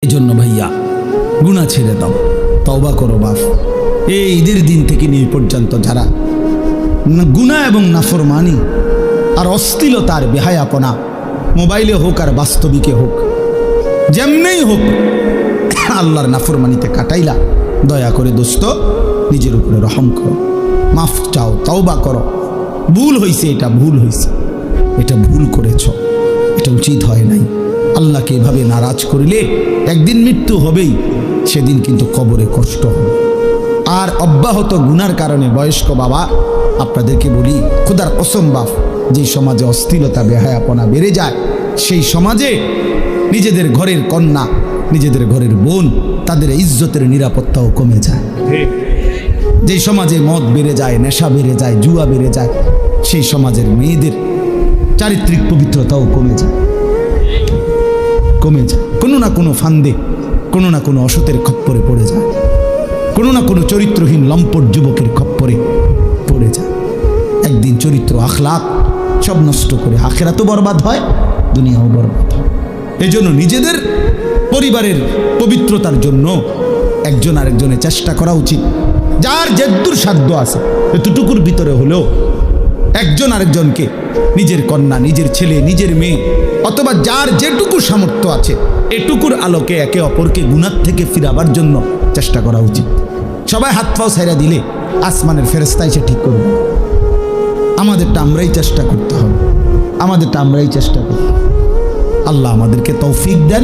এই জন্য ভাইয়া গুনাহ ছেড়ে দাও, তওবা করো বাপ। এই ঈদের দিন থেকে নিয়ে পর্যন্ত যারা গুনাহ এবং নাফরমানি আর অশ্লীলতার বেহায়াপনা, মোবাইলে হোক আর বাস্তবিকে হোক, যেমনেই হোক আল্লাহর নাফরমানিতে কাটাইলা, দয়া করে দোস্ত নিজের উপরে রহম করো, মাফ চাও, তওবা করো। ভুল হয়েছে, এটা ভুল হয়েছে, এটা ভুল করেছ, এটা উচিত হয় নাই। আল্লাহকে এভাবে নারাজ করিলে একদিন মৃত্যু হবেই, সেদিন কিন্তু কবরে কষ্ট হবে। আর অব্যাহত গুনার কারণে বয়স্ক বাবা আপনাদেরকে বলি, খোদার কসম বাপ, যে সমাজে অশ্লীলতা বেহায়াপনা বেড়ে যায়, সেই সমাজে নিজেদের ঘরের কন্যা, নিজেদের ঘরের বোন, তাদের ইজ্জতের নিরাপত্তাও কমে যায়। যে সমাজে মদ বেড়ে যায়, নেশা বেড়ে যায়, জুয়া বেড়ে যায়, সেই সমাজের মেয়েদের চারিত্রিক পবিত্রতাও কমে যায়, কমে যায়। কোনো না কোনো ফান্দে, কোনো না কোনো অসতের খপ্পরে পড়ে যায়, কোনো না কোনো চরিত্রহীন লম্পট যুবকের খপ্পরে পড়ে যায়। একদিন চরিত্র আখলাক সব নষ্ট করে আখিরাতও বরবাদ হয়, দুনিয়াও বরবাদ হয়। এই জন্য নিজেদের পরিবারের পবিত্রতার জন্য একজন আরেকজনের চেষ্টা করা উচিত। যার যেদূর সাধ্য আছে এতটুকুর ভিতরে হলেও একজন আরেকজনকে, নিজের কন্যা, নিজের ছেলে, নিজের মেয়ে, অথবা যার যেটুকু সামর্থ্য আছে, এটুকুর আলোকে একে অপরকে গুনাহ থেকে ফিরাবার জন্য চেষ্টা করা উচিত। সবাই হাত পাও ছাইরা দিলে আসমানের ফেরেশতা এসে ঠিক করবে। আমাদেরটা আমরাই চেষ্টা করতে হবে, আমাদেরটা আমরাই চেষ্টা করব। আল্লাহ আমাদেরকে তৌফিক দেন।